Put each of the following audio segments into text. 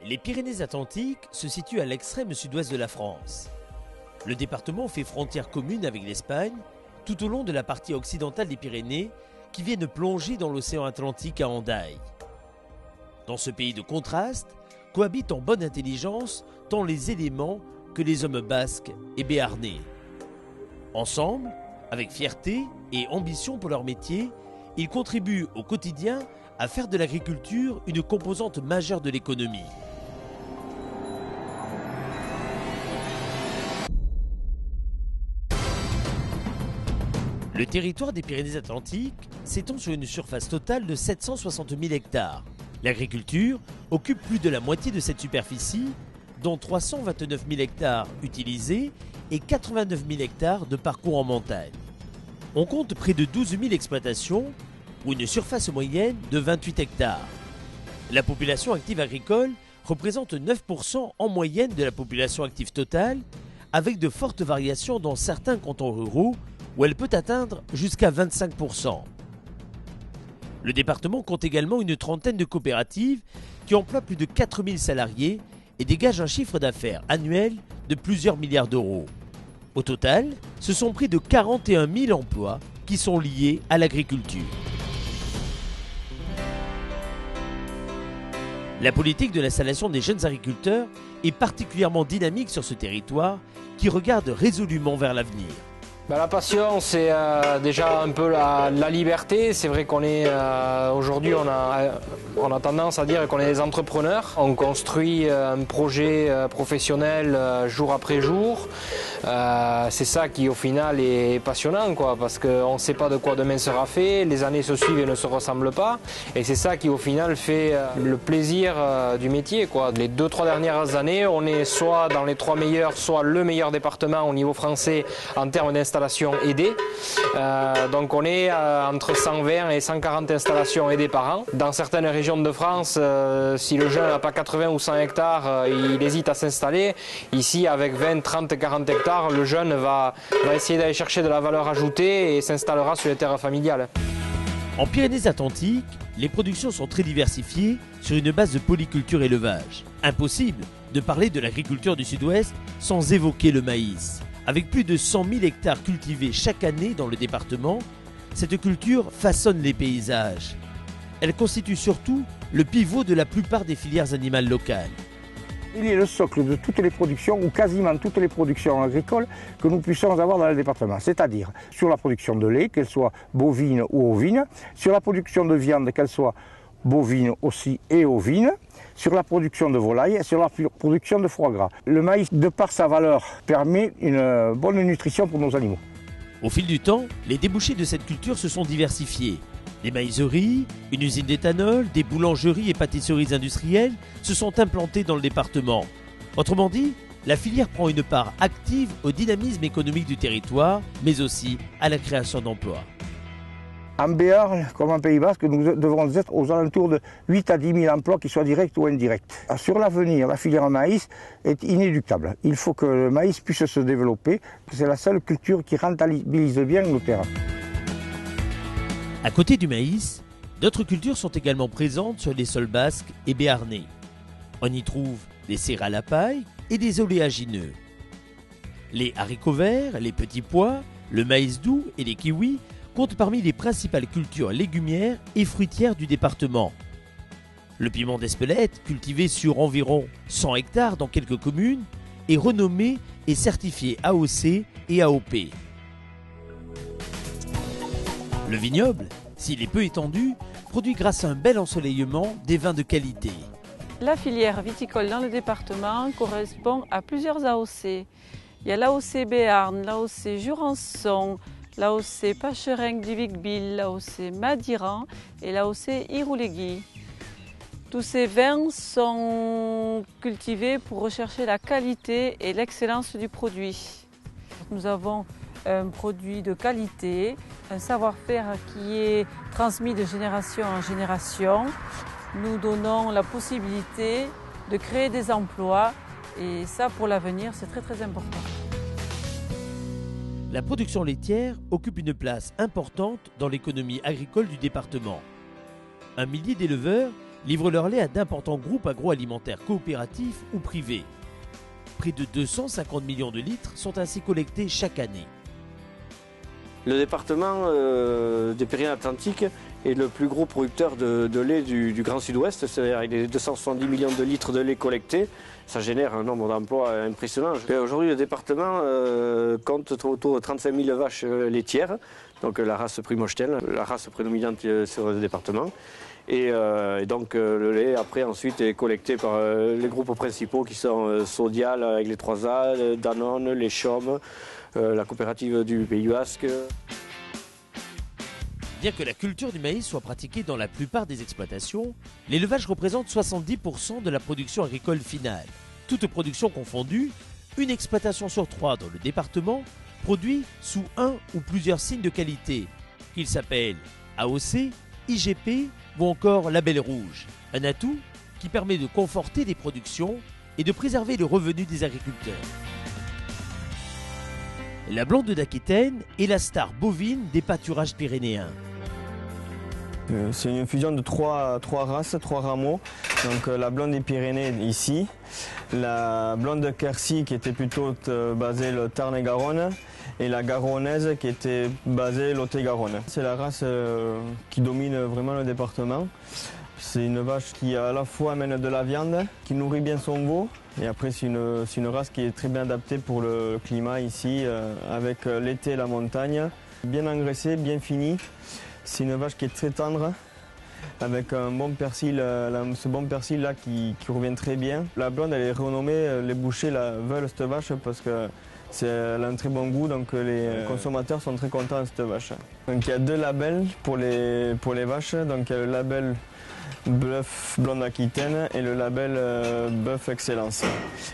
Les Pyrénées-Atlantiques se situent à l'extrême sud-ouest de la France. Le département fait frontière commune avec l'Espagne, tout au long de la partie occidentale des Pyrénées, qui viennent plonger dans l'océan Atlantique à Hendaye. Dans ce pays de contraste, cohabitent en bonne intelligence tant les éléments que les hommes basques et béarnais. Ensemble, avec fierté et ambition pour leur métier, ils contribuent au quotidien à faire de l'agriculture une composante majeure de l'économie. Le territoire des Pyrénées-Atlantiques s'étend sur une surface totale de 760 000 hectares. L'agriculture occupe plus de la moitié de cette superficie, dont 329 000 hectares utilisés et 89 000 hectares de parcours en montagne. On compte près de 12 000 exploitations, ou une surface moyenne de 28 hectares. La population active agricole représente 9% en moyenne de la population active totale, avec de fortes variations dans certains cantons ruraux, où elle peut atteindre jusqu'à 25%. Le département compte également une trentaine de coopératives qui emploient plus de 4000 salariés et dégagent un chiffre d'affaires annuel de plusieurs milliards d'euros. Au total, ce sont près de 41 000 emplois qui sont liés à l'agriculture. La politique de l'installation des jeunes agriculteurs est particulièrement dynamique sur ce territoire qui regarde résolument vers l'avenir. La passion, c'est déjà un peu la liberté. C'est vrai qu'on est aujourd'hui, on a tendance à dire qu'on est des entrepreneurs. On construit un projet professionnel jour après jour. C'est ça qui au final est passionnant, quoi, parce qu'on ne sait pas de quoi demain sera fait. Les années se suivent et ne se ressemblent pas. Et c'est ça qui au final fait le plaisir du métier, quoi. Les 2-3 dernières années, on est soit dans les 3 meilleurs, soit le meilleur département au niveau français en termes d'installation aidée. Donc on est entre 120 et 140 installations aidées par an. Dans certaines régions de France, si le jeune n'a pas 80 ou 100 hectares, il hésite à s'installer. Ici, avec 20, 30, 40 hectares, le jeune va essayer d'aller chercher de la valeur ajoutée et s'installera sur les terres familiales. En Pyrénées-Atlantiques, les productions sont très diversifiées sur une base de polyculture élevage. Impossible de parler de l'agriculture du Sud-Ouest sans évoquer le maïs. Avec plus de 100 000 hectares cultivés chaque année dans le département, cette culture façonne les paysages. Elle constitue surtout le pivot de la plupart des filières animales locales. Il est le socle de toutes les productions, ou quasiment toutes les productions agricoles que nous puissions avoir dans le département. C'est-à-dire sur la production de lait, qu'elle soit bovine ou ovine, sur la production de viande, qu'elle soit bovine aussi et ovine, sur la production de volaille et sur la production de foie gras. Le maïs, de par sa valeur, permet une bonne nutrition pour nos animaux. Au fil du temps, les débouchés de cette culture se sont diversifiés. Des maïseries, une usine d'éthanol, des boulangeries et pâtisseries industrielles se sont implantées dans le département. Autrement dit, la filière prend une part active au dynamisme économique du territoire, mais aussi à la création d'emplois. En Béarn, comme en Pays Basque, nous devrons être aux alentours de 8 à 10 000 emplois, qu'ils soient directs ou indirects. Sur l'avenir, la filière maïs est inéluctable. Il faut que le maïs puisse se développer. C'est la seule culture qui rentabilise bien nos terres. À côté du maïs, d'autres cultures sont également présentes sur les sols basques et béarnais. On y trouve des céréales à paille et des oléagineux. Les haricots verts, les petits pois, le maïs doux et les kiwis comptent parmi les principales cultures légumières et fruitières du département. Le piment d'Espelette, cultivé sur environ 100 hectares dans quelques communes, est renommé et certifié AOC et AOP. Le vignoble, s'il est peu étendu, produit grâce à un bel ensoleillement des vins de qualité. La filière viticole dans le département correspond à plusieurs AOC. Il y a l'AOC Béarn, l'AOC Jurançon, l'AOC Pacherengue du Vic-Bilh, l'AOC Madiran et l'AOC Irouléguy. Tous ces vins sont cultivés pour rechercher la qualité et l'excellence du produit. Nous avons un produit de qualité, un savoir-faire qui est transmis de génération en génération. Nous donnons la possibilité de créer des emplois et ça, pour l'avenir, c'est très très important. La production laitière occupe une place importante dans l'économie agricole du département. Un millier d'éleveurs livrent leur lait à d'importants groupes agroalimentaires coopératifs ou privés. Près de 250 millions de litres sont ainsi collectés chaque année. Le département des Pyrénées-Atlantiques est le plus gros producteur de lait du Grand Sud-Ouest, c'est-à-dire avec les 270 millions de litres de lait collectés. Ça génère un nombre d'emplois impressionnant. Aujourd'hui, le département compte autour de 35 000 vaches laitières, donc la race Primochtel, la race prédominante sur le département. Et donc le lait après ensuite est collecté par les groupes principaux qui sont Sodial avec les 3A, Danone, les Chaumes, la coopérative du Pays Basque. Bien que la culture du maïs soit pratiquée dans la plupart des exploitations, l'élevage représente 70% de la production agricole finale. Toute production confondue, une exploitation sur 3 dans le département produit sous un ou plusieurs signes de qualité, qu'ils s'appellent AOC, IGP ou encore label rouge. Un atout qui permet de conforter les productions et de préserver le revenu des agriculteurs. La blonde d'Aquitaine est la star bovine des pâturages pyrénéens. C'est une fusion de trois races, 3 rameaux. Donc la blonde des Pyrénées ici, la blonde de Quercy qui était plutôt basée le Tarn et Garonne et la garonnaise qui était basée Lot-et-Garonne. C'est la race qui domine vraiment le département. C'est une vache qui à la fois amène de la viande, qui nourrit bien son veau. Et après c'est une race qui est très bien adaptée pour le climat ici, avec l'été et la montagne. Bien engraissée, bien finie. C'est une vache qui est très tendre, avec un bon persil, ce bon persil là qui revient très bien. La blonde elle est renommée, les bouchers veulent cette vache parce qu'elle a un très bon goût, donc les consommateurs sont très contents de cette vache. Donc il y a 2 labels pour les vaches, donc il y a le label Bœuf Blonde Aquitaine et le label Bœuf Excellence.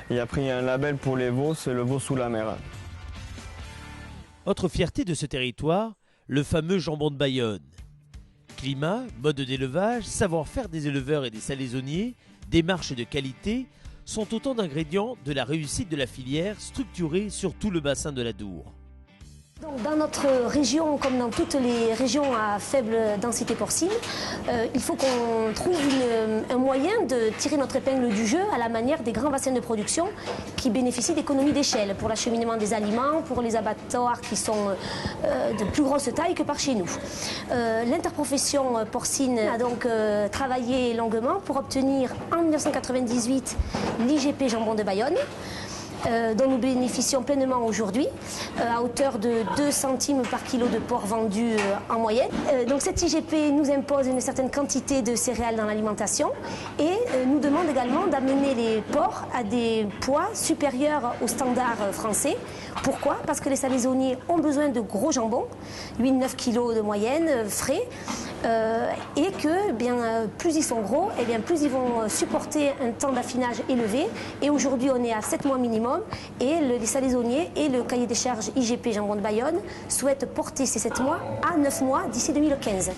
Et après il y a un label pour les veaux, c'est le veau sous la mer. Autre fierté de ce territoire, le fameux jambon de Bayonne. Climat, mode d'élevage, savoir-faire des éleveurs et des salaisonniers, démarches de qualité sont autant d'ingrédients de la réussite de la filière structurée sur tout le bassin de l'Adour. Dans notre région, comme dans toutes les régions à faible densité porcine, il faut qu'on trouve un moyen de tirer notre épingle du jeu à la manière des grands bassins de production qui bénéficient d'économies d'échelle pour l'acheminement des aliments, pour les abattoirs qui sont de plus grosse taille que par chez nous. L'interprofession porcine a donc travaillé longuement pour obtenir en 1998 l'IGP Jambon de Bayonne, dont nous bénéficions pleinement aujourd'hui, à hauteur de 2 centimes par kilo de porc vendu en moyenne. Donc cette IGP nous impose une certaine quantité de céréales dans l'alimentation et nous demande également d'amener les porcs à des poids supérieurs aux standards français. Pourquoi? Parce que les salaisonniers ont besoin de gros jambons, 8-9 kilos de moyenne, frais, et que plus ils sont gros, et bien plus ils vont supporter un temps d'affinage élevé. Et aujourd'hui on est à 7 mois minimum et les salaisonniers et le cahier des charges IGP Jambon de Bayonne souhaitent porter ces 7 mois à 9 mois d'ici 2015.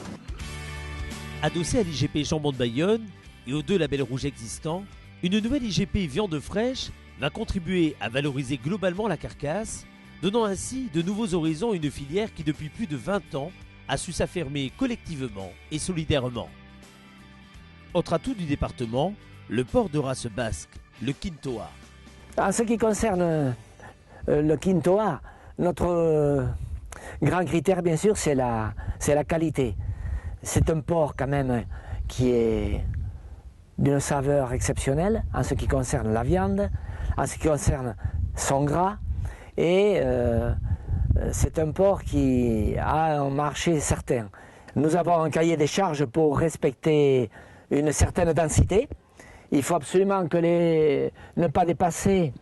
Adossée à l'IGP Jambon de Bayonne et aux 2 labels rouges existants, une nouvelle IGP viande fraîche va contribuer à valoriser globalement la carcasse, donnant ainsi de nouveaux horizons à une filière qui depuis plus de 20 ans a su s'affirmer collectivement et solidairement. Autre atout du département, le porc de race basque, le Quintoa. En ce qui concerne le Quintoa, notre grand critère bien sûr c'est la qualité. C'est un porc quand même qui est d'une saveur exceptionnelle en ce qui concerne la viande, en ce qui concerne son gras et c'est un porc qui a un marché certain. Nous avons un cahier des charges pour respecter une certaine densité. Il faut absolument ne pas dépasser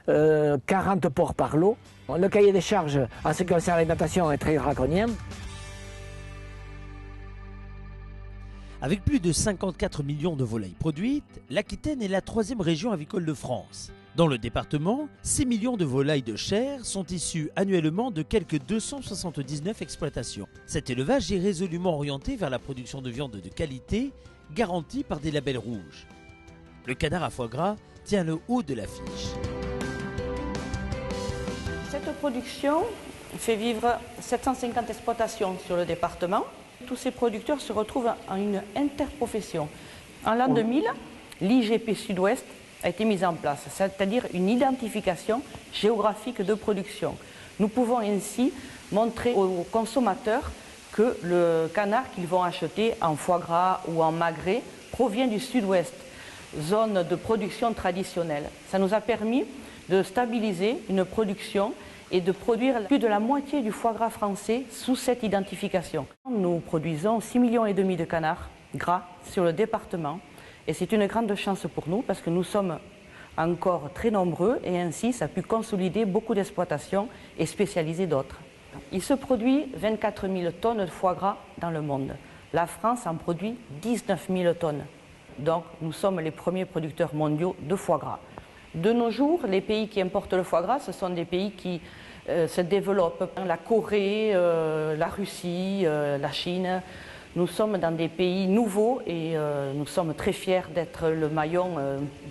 40 porcs par lot. Le cahier des charges en ce qui concerne l'alimentation est très draconien. Avec plus de 54 millions de volailles produites, l'Aquitaine est la 3e région avicole de France. Dans le département, 6 millions de volailles de chair sont issues annuellement de quelques 279 exploitations. Cet élevage est résolument orienté vers la production de viande de qualité, garantie par des labels rouges. Le canard à foie gras tient le haut de l'affiche. Cette production fait vivre 750 exploitations sur le département. Tous ces producteurs se retrouvent en une interprofession. En l'an 2000, l'IGP Sud-Ouest a été mise en place, c'est-à-dire une identification géographique de production. Nous pouvons ainsi montrer aux consommateurs que le canard qu'ils vont acheter en foie gras ou en magret provient du Sud-Ouest, zone de production traditionnelle. Ça nous a permis de stabiliser une production et de produire plus de la moitié du foie gras français sous cette identification. Nous produisons 6,5 millions de canards gras sur le département et c'est une grande chance pour nous parce que nous sommes encore très nombreux et ainsi ça a pu consolider beaucoup d'exploitations et spécialiser d'autres. Il se produit 24 000 tonnes de foie gras dans le monde. La France en produit 19 000 tonnes. Donc nous sommes les premiers producteurs mondiaux de foie gras. De nos jours, les pays qui importent le foie gras, ce sont des pays qui se développent. La Corée, la Russie, la Chine. Nous sommes dans des pays nouveaux et nous sommes très fiers d'être le maillon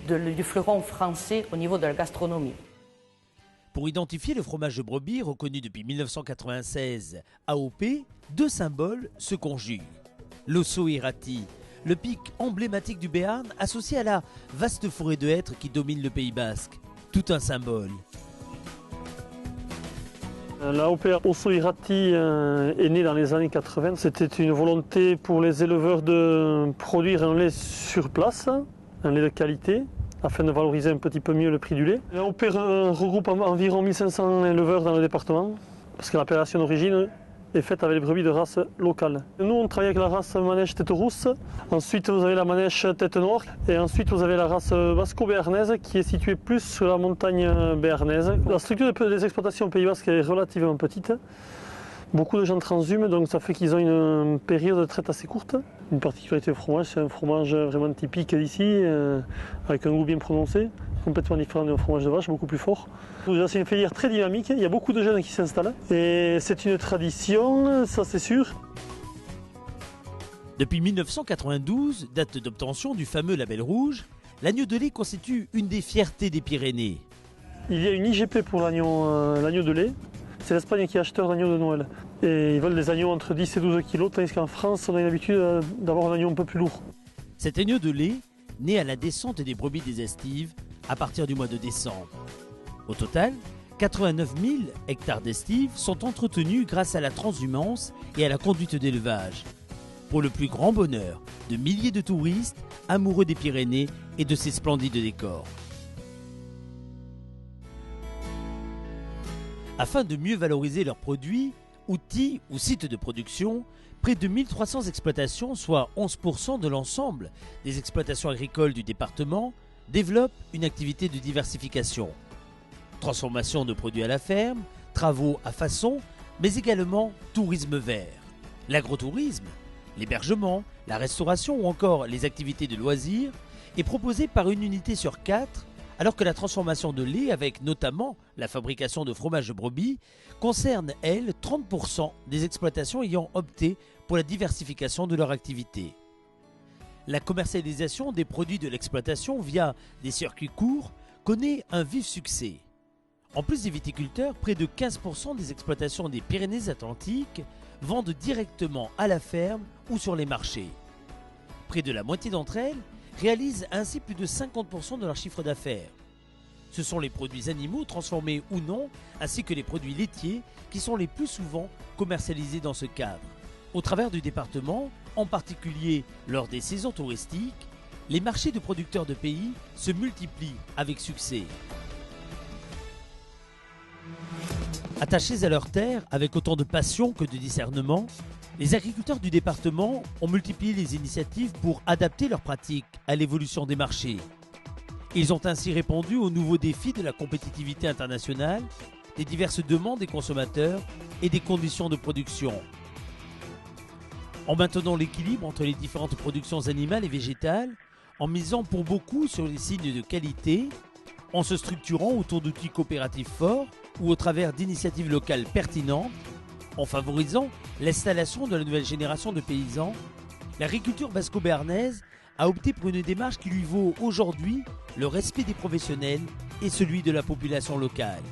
du fleuron français au niveau de la gastronomie. Pour identifier le fromage de brebis reconnu depuis 1996 AOP, deux symboles se conjuguent. L'osso irati, le pic emblématique du Béarn associé à la vaste forêt de hêtres qui domine le Pays basque. Tout un symbole. L'AOP Osso Irati est née dans les années 80. C'était une volonté pour les éleveurs de produire un lait sur place, un lait de qualité, afin de valoriser un petit peu mieux le prix du lait. L'AOP regroupe environ 1500 éleveurs dans le département, parce que l'appellation d'origine est faite avec les brebis de race locale. Nous, on travaille avec la race manèche tête rousse, ensuite vous avez la manèche tête noire, et ensuite vous avez la race basco-béarnaise qui est située plus sur la montagne béarnaise. La structure des exploitations au Pays basque est relativement petite. Beaucoup de gens transhument, donc ça fait qu'ils ont une période de traite assez courte. Une particularité du fromage, c'est un fromage vraiment typique d'ici, avec un goût bien prononcé, complètement différent d'un fromage de vache, beaucoup plus fort. C'est une filière très dynamique, il y a beaucoup de jeunes qui s'installent, et c'est une tradition, ça c'est sûr. Depuis 1992, date d'obtention du fameux label rouge, l'agneau de lait constitue une des fiertés des Pyrénées. Il y a une IGP pour l'agneau de lait. C'est l'Espagne qui est acheteur d'agneaux de Noël. Et ils veulent des agneaux entre 10 et 12 kilos, tandis qu'en France, on a l'habitude d'avoir un agneau un peu plus lourd. Cet agneau de lait naît à la descente des brebis des estives à partir du mois de décembre. Au total, 89 000 hectares d'estives sont entretenus grâce à la transhumance et à la conduite d'élevage. Pour le plus grand bonheur de milliers de touristes amoureux des Pyrénées et de ses splendides décors. Afin de mieux valoriser leurs produits, outils ou sites de production, près de 1300 exploitations, soit 11% de l'ensemble des exploitations agricoles du département, développent une activité de diversification. Transformation de produits à la ferme, travaux à façon, mais également tourisme vert. L'agrotourisme, l'hébergement, la restauration ou encore les activités de loisirs est proposé par une unité sur 4, alors que la transformation de lait, avec notamment la fabrication de fromage de brebis, concerne, elle, 30% des exploitations ayant opté pour la diversification de leur activité. La commercialisation des produits de l'exploitation via des circuits courts connaît un vif succès. En plus des viticulteurs, près de 15% des exploitations des Pyrénées-Atlantiques vendent directement à la ferme ou sur les marchés. Près de la moitié d'entre elles réalisent ainsi plus de 50% de leur chiffre d'affaires. Ce sont les produits animaux transformés ou non, ainsi que les produits laitiers qui sont les plus souvent commercialisés dans ce cadre. Au travers du département, en particulier lors des saisons touristiques, les marchés de producteurs de pays se multiplient avec succès. Attachés à leurs terres avec autant de passion que de discernement, les agriculteurs du département ont multiplié les initiatives pour adapter leurs pratiques à l'évolution des marchés. Ils ont ainsi répondu aux nouveaux défis de la compétitivité internationale, des diverses demandes des consommateurs et des conditions de production. En maintenant l'équilibre entre les différentes productions animales et végétales, en misant pour beaucoup sur les signes de qualité, en se structurant autour d'outils coopératifs forts ou au travers d'initiatives locales pertinentes, en favorisant l'installation de la nouvelle génération de paysans, l'agriculture basco-béarnaise a opté pour une démarche qui lui vaut aujourd'hui le respect des professionnels et celui de la population locale.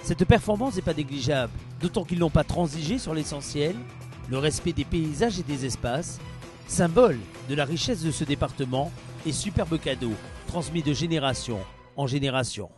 Cette performance n'est pas négligeable, d'autant qu'ils n'ont pas transigé sur l'essentiel, le respect des paysages et des espaces, Symbole de la richesse de ce département et superbe cadeau transmis de génération en génération.